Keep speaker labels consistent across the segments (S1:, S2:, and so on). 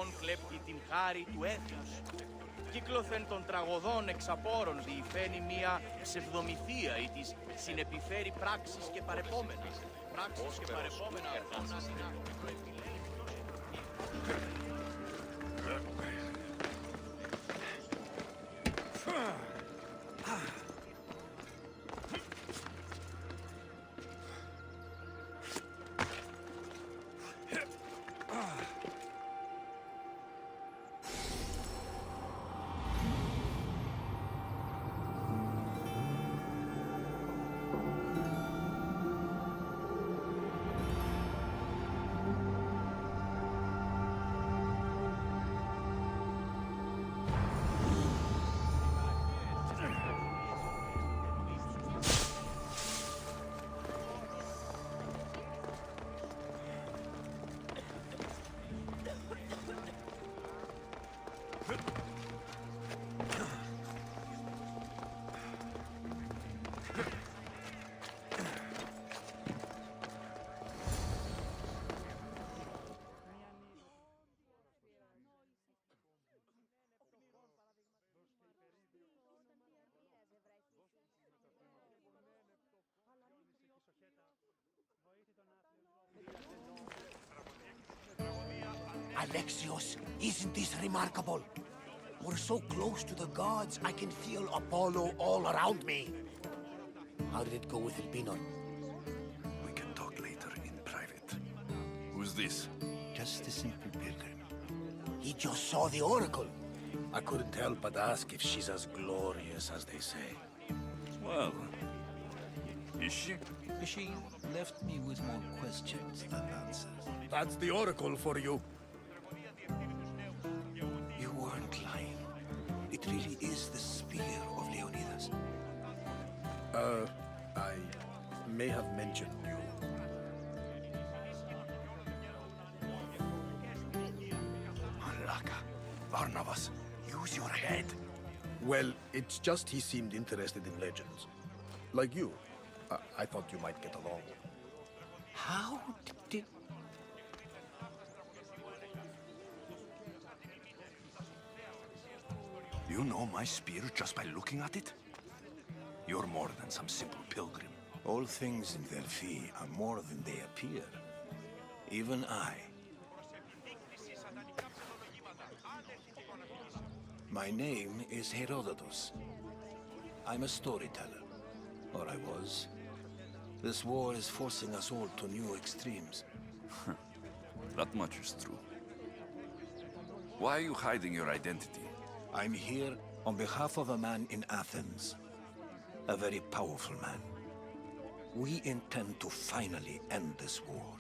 S1: αυτόν κλέπτει την χάρη του έθνους. Κύκλωθεν των τραγωδών εξαπόρων διηφαίνει μία ψευδομυθία ή της συνεπιφέρει πράξεις και παρεπόμενα. Πράξεις και παρεπόμενα
S2: Alexios, isn't this remarkable? We're so close to the gods, I can feel Apollo all around me. How did it go with Elpinor?
S3: We can talk later in private. Who's this?
S4: Just a simple pilgrim.
S2: He just saw the oracle.
S5: I couldn't help but ask if she's as glorious as they say.
S3: Well, is she?
S4: She left me with more questions than answers.
S5: That's the oracle for you.
S4: You weren't lying. It really is the spear of Leonidas.
S5: I may have mentioned you.
S3: Malaka, Barnabas, use your head.
S5: Well, it's just he seemed interested in legends. Like you. I thought you might get along.
S4: How did...
S3: You know my spear just by looking at it? You're more than some simple pilgrim.
S4: All things in Delphi are more than they appear. Even I. My name is Herodotus. I'm a storyteller. Or I was. This war is forcing us all to new extremes.
S3: That much is true. Why are you hiding your identity?
S4: I'm here on behalf of a man in Athens. A very powerful man. We intend to finally end this war.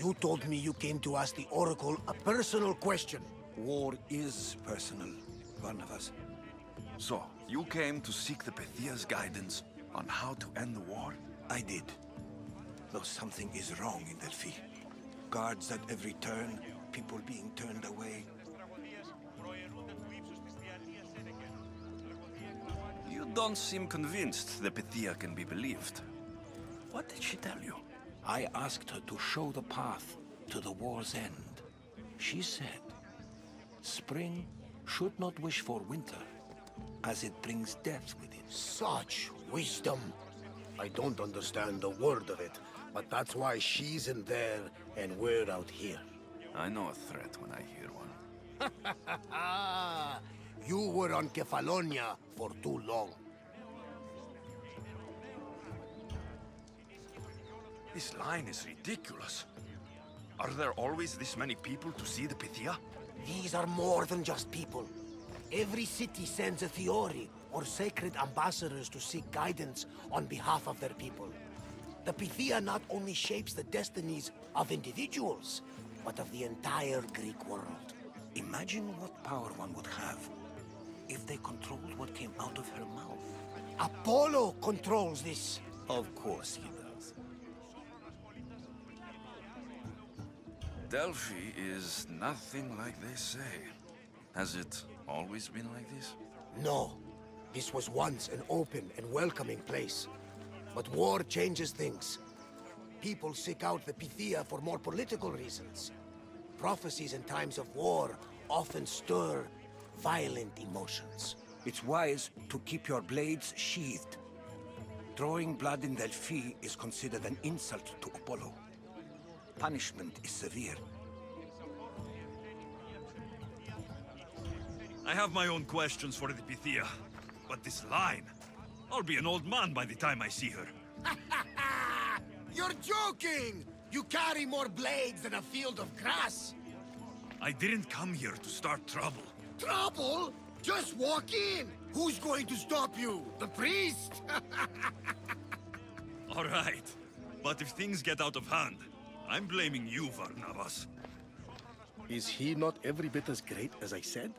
S2: You told me you came to ask the oracle a personal question.
S4: War is personal, Barnabas.
S3: So, you came to seek the Pythia's guidance on how to end the war?
S4: I did. Though something is wrong in Delphi. Guards at every turn, people being turned away.
S3: You don't seem convinced the Pythia can be believed. What did she tell you?
S4: I asked her to show the path to the war's end. She said, spring should not wish for winter, as it brings death with it.
S2: Such wisdom.
S5: I don't understand a word of it, but that's why she's in there and we're out here.
S3: I know a threat when I hear one.
S2: You were on Kefalonia for too long.
S3: This line is ridiculous. Are there always this many people to see the Pythia?
S2: These are more than just people. Every city sends a theory or sacred ambassadors to seek guidance on behalf of their people. The Pythia not only shapes the destinies of individuals, but of the entire Greek world.
S4: Imagine what power one would have if they controlled what came out of her mouth.
S2: Apollo controls this.
S4: Of course he does.
S3: Delphi is nothing like they say. Has it always been like this?
S2: No. This was once an open and welcoming place. But war changes things. People seek out the Pythia for more political reasons. Prophecies in times of war often stir violent emotions.
S4: It's wise to keep your blades sheathed. Drawing blood in Delphi is considered an insult to Apollo. Punishment is severe.
S3: I have my own questions for the Pythia, but this line... I'll be an old man by the time I see her.
S2: You're joking! You carry more blades than a field of grass!
S3: I didn't come here to start trouble.
S2: Trouble? Just walk in! Who's going to stop you? The priest?
S3: All right, but if things get out of hand, I'm blaming you, Varnavas.
S5: Is he not every bit as great as I said?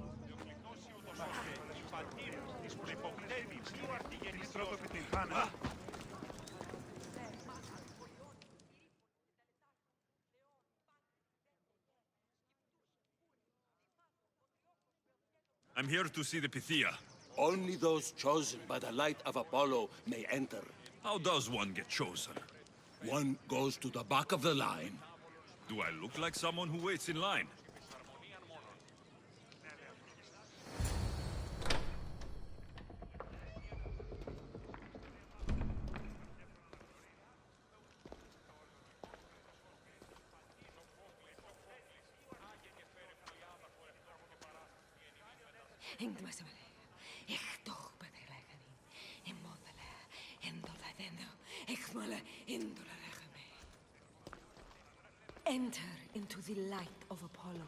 S3: I'm here to see the Pythia.
S6: Only those chosen by the light of Apollo may enter.
S3: How does one get chosen?
S6: One goes to the back of the line.
S3: Do I look like someone who waits in line?
S7: Enter into the light of Apollo,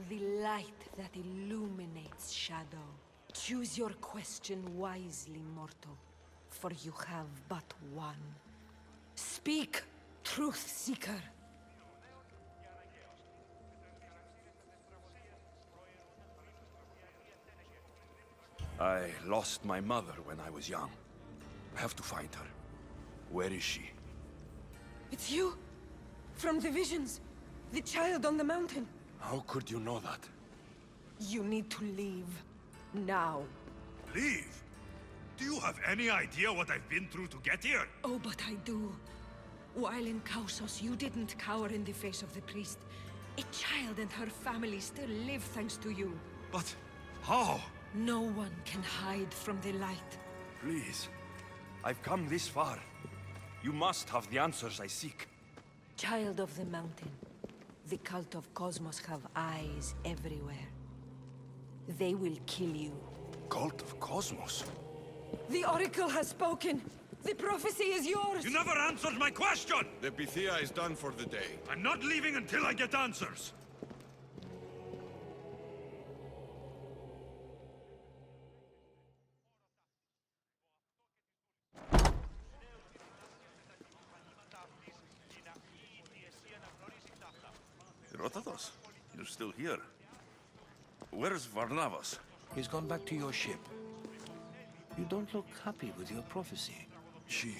S7: the light that illuminates shadow. Choose your question wisely, mortal, for you have but one. Speak, truth seeker.
S3: I lost my mother when I was young. I have to find her. Where is she?
S7: It's you! From the visions! The child on the mountain!
S3: How could you know that?
S7: You need to leave. Now.
S3: Leave? Do you have any idea what I've been through to get here?
S7: Oh, but I do. While in Kausos, you didn't cower in the face of the priest. A child and her family still live thanks to you.
S3: But how?
S7: No one can hide from the light.
S3: Please. I've come this far. You must have the answers I seek.
S7: Child of the mountain, the cult of Cosmos have eyes everywhere. They will kill you.
S3: Cult of Cosmos?
S7: The Oracle has spoken! The prophecy is yours!
S3: You never answered my question!
S8: The Pythia is done for the day.
S3: I'm not leaving until I get answers! Herodotus, you're still here. Where's Varnavas?
S4: He's gone back to your ship. You don't look happy with your prophecy.
S3: She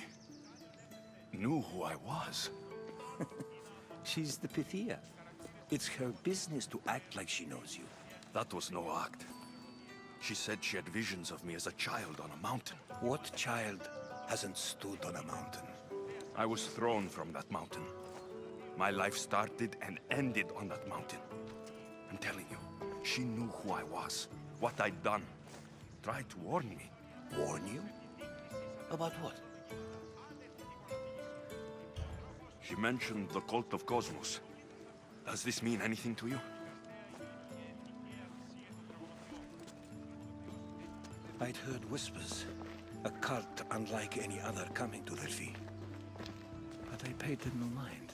S3: knew who I was.
S4: She's the Pythia. It's her business to act like she knows you.
S3: That was no act. She said she had visions of me as a child on a mountain.
S4: What child hasn't stood on a mountain?
S3: I was thrown from that mountain. My life started and ended on that mountain. I'm telling you, she knew who I was, what I'd done. Tried to warn me.
S4: Warn you? About what?
S3: She mentioned the cult of Cosmos. Does this mean anything to you?
S4: I'd heard whispers. A cult unlike any other coming to Delphi. But I paid them no mind.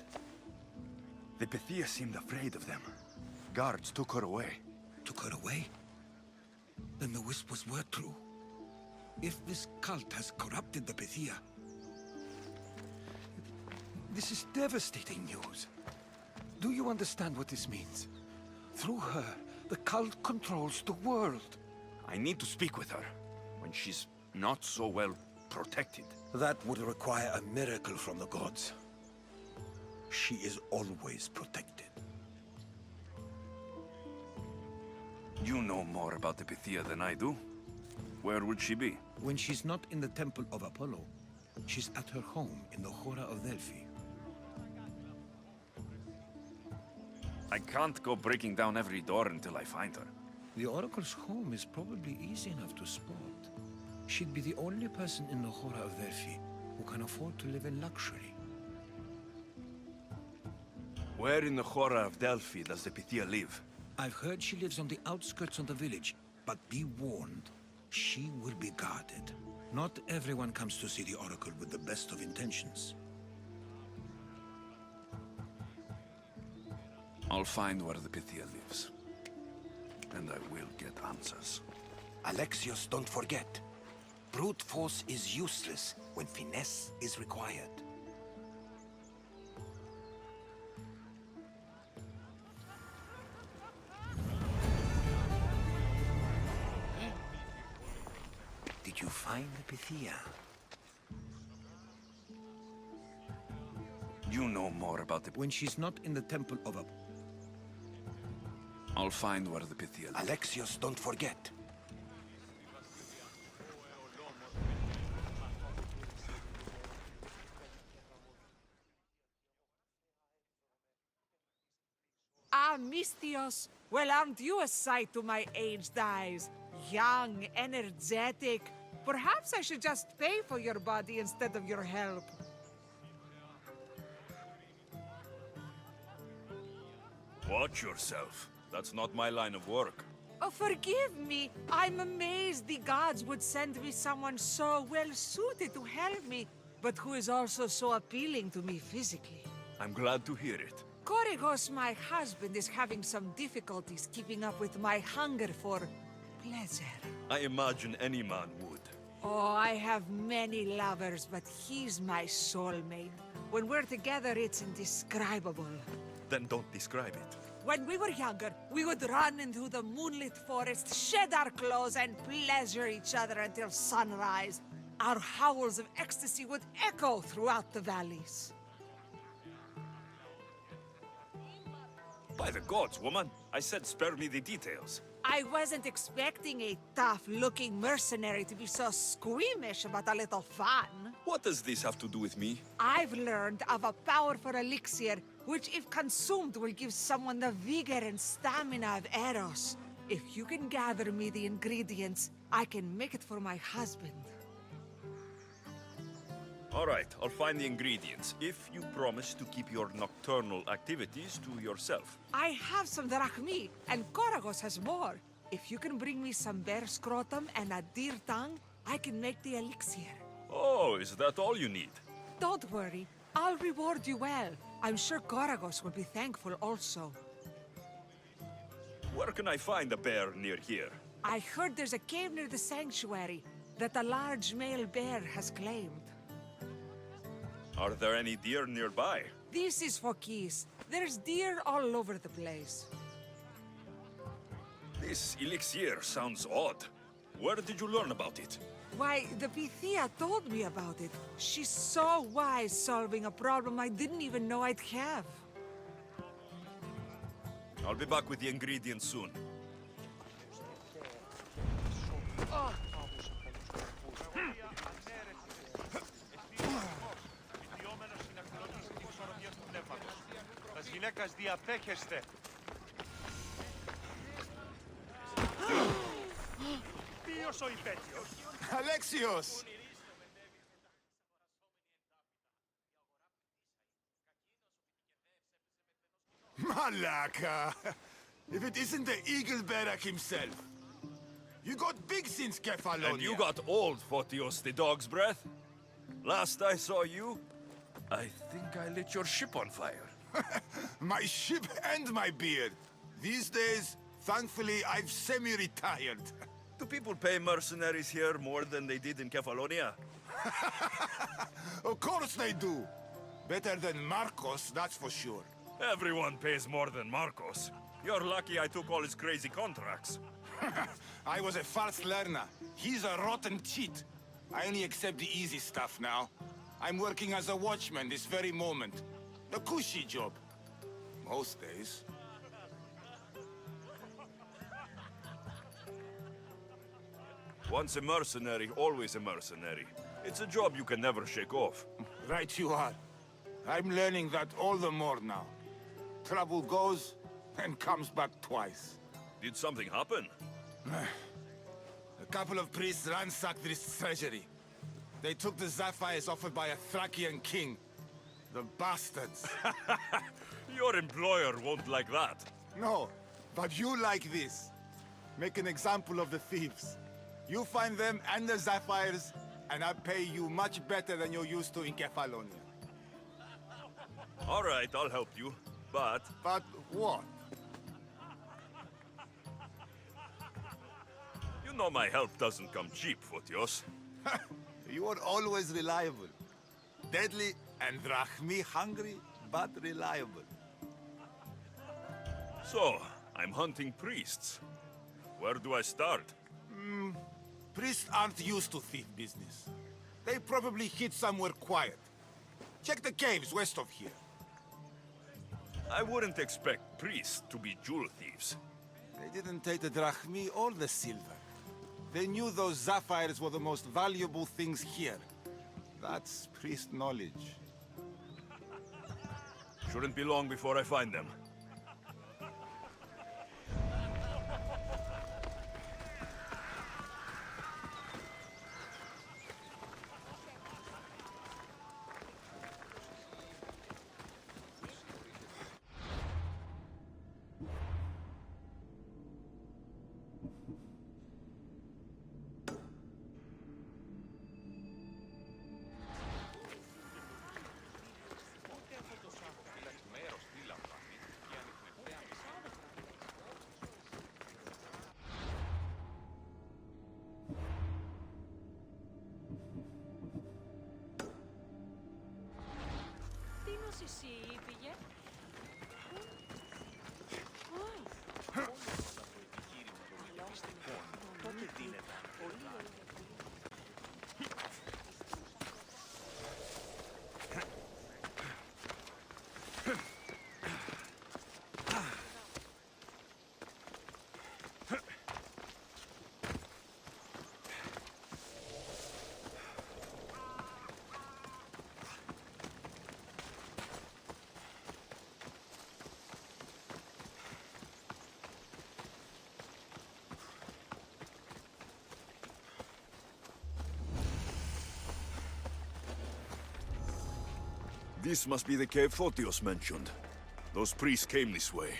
S3: The Pythia seemed afraid of them. Guards took her away.
S4: Took her away? Then the whispers were true. If this cult has corrupted the Pythia... This is devastating news. Do you understand what this means? Through her, the cult controls the world.
S3: I need to speak with her, when she's not so well protected.
S4: That would require a miracle from the gods. She is always protected.
S3: You know more about the Pythia than I do. Where would she be?
S4: When she's not in the temple of Apollo, she's at her home in the Chora of Delphi.
S3: I can't go breaking down every door until I find her.
S4: The Oracle's home is probably easy enough to spot. She'd be the only person in the Chora of Delphi who can afford to live in luxury.
S3: Where in the Chora of Delphi does the Pythia live?
S4: I've heard she lives on the outskirts of the village, but be warned, she will be guarded. Not everyone comes to see the Oracle with the best of intentions.
S3: I'll find where the Pythia lives. And I will get answers.
S2: Alexios, don't forget. Brute force is useless when finesse is required. Did you find the Pythia?
S3: You know more about the...
S4: When she's not in the temple of a...
S3: I'll find where the Pythia lives.
S2: Alexios, don't forget.
S9: Ah, Mystios. Well, aren't you a sight to my aged eyes? Young, energetic. Perhaps I should just pay for your body instead of your help.
S3: Watch yourself. That's not my line of work.
S9: Oh, forgive me. I'm amazed the gods would send me someone so well-suited to help me, but who is also so appealing to me physically.
S3: I'm glad to hear it.
S9: Korygos, my husband, is having some difficulties keeping up with my hunger for pleasure.
S3: I imagine any man would.
S9: Oh, I have many lovers, but he's my soulmate. When we're together, it's indescribable.
S3: Then don't describe it.
S9: When we were younger, we would run into the moonlit forest, shed our clothes, and pleasure each other until sunrise. Our howls of ecstasy would echo throughout the valleys.
S3: By the gods, woman. I said spare me the details.
S9: I wasn't expecting a tough-looking mercenary to be so squeamish about a little fun.
S3: What does this have to do with me?
S9: I've learned of a powerful elixir, which if consumed will give someone the vigor and stamina of Eros. If you can gather me the ingredients, I can make it for my husband.
S3: All right, I'll find the ingredients, if you promise to keep your nocturnal activities to yourself.
S9: I have some drachmi, and Korygos has more. If you can bring me some bear scrotum and a deer tongue, I can make the elixir.
S3: Oh, is that all you need?
S9: Don't worry, I'll reward you well. I'm sure Korygos will be thankful also.
S3: Where can I find a bear near here?
S9: I heard there's a cave near the sanctuary that a large male bear has claimed.
S3: Are there any deer nearby?
S9: This is Phokis. There's deer all over the place.
S3: This elixir sounds odd. Where did you learn about it?
S9: Why, the Pythia told me about it. She's so wise solving a problem I didn't even know I'd have.
S3: I'll be back with the ingredients soon.
S10: Alexios! Malaka! If it isn't the Eagle Barak himself. You got big since Kefalonia.
S3: And you got old, Photios the dog's breath. Last I saw you, I think I lit your ship on fire.
S10: My ship and my beard. These days, thankfully, I've semi-retired.
S3: Do people pay mercenaries here more than they did in Kefalonia?
S10: Of course they do. Better than Marcos, that's for sure.
S3: Everyone pays more than Marcos. You're lucky I took all his crazy contracts.
S10: I was a fast learner. He's a rotten cheat. I only accept the easy stuff now. I'm working as a watchman this very moment. A cushy job. Most days.
S3: Once a mercenary, always a mercenary. It's a job you can never shake off.
S10: Right you are. I'm learning that all the more now. Trouble goes, and comes back twice.
S3: Did something happen?
S10: A couple of priests ransacked this treasury. They took the sapphires offered by a Thracian king. The bastards.
S3: Your employer won't like that.
S10: No, but you like this. Make an example of the thieves. You find them and the sapphires, and I pay you much better than you're used to in Kefalonia.
S3: All right, I'll help you, but...
S10: But what?
S3: You know my help doesn't come cheap, Photios.
S10: You are always reliable. Deadly and drachmi hungry, but reliable.
S3: So, I'm hunting priests. Where do I start?
S10: Priests aren't used to thief business. They probably hid somewhere quiet. Check the caves west of here.
S3: I wouldn't expect priests to be jewel thieves.
S10: They didn't take the drachmi or the silver. They knew those sapphires were the most valuable things here. That's priest knowledge.
S3: Shouldn't be long before I find them. This must be the cave Photios mentioned. Those priests came this way.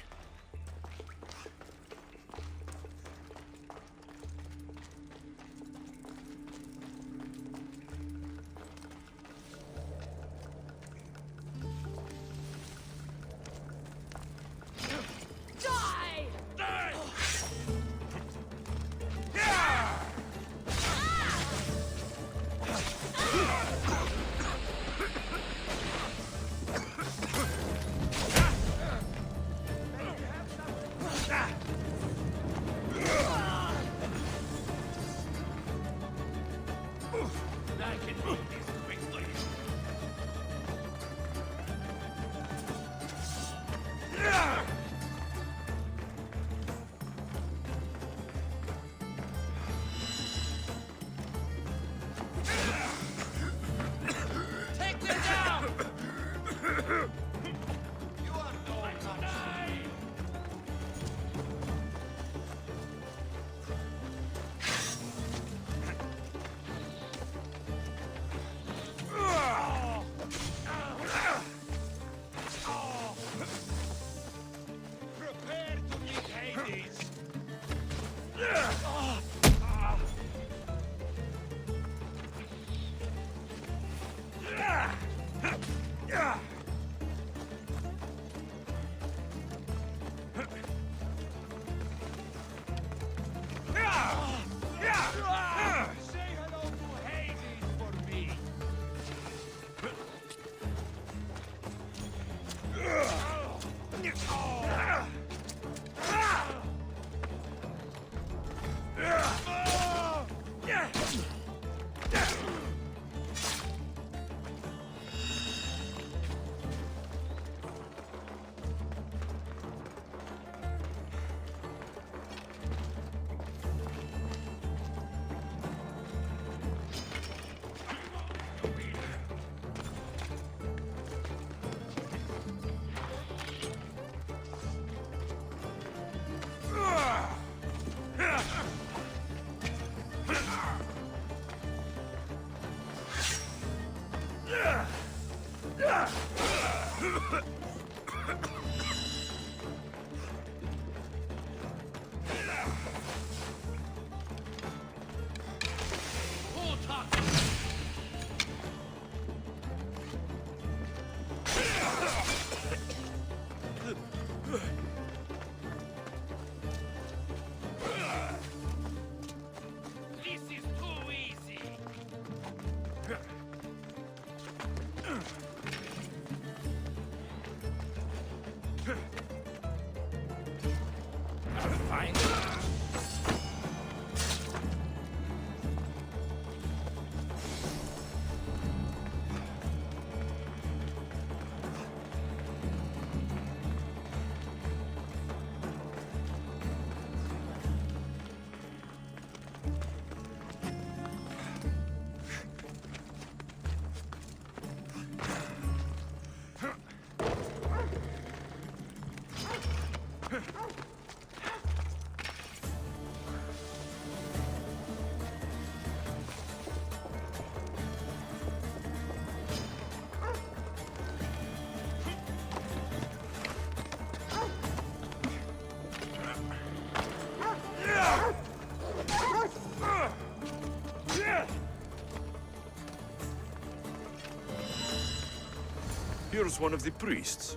S3: Here's one of the priests,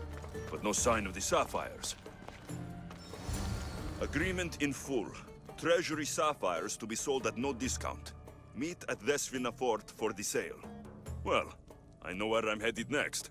S3: but no sign of the sapphires. Agreement in full. Treasury sapphires to be sold at no discount. Meet at Desvina Fort for the sale. Well, I know where I'm headed next.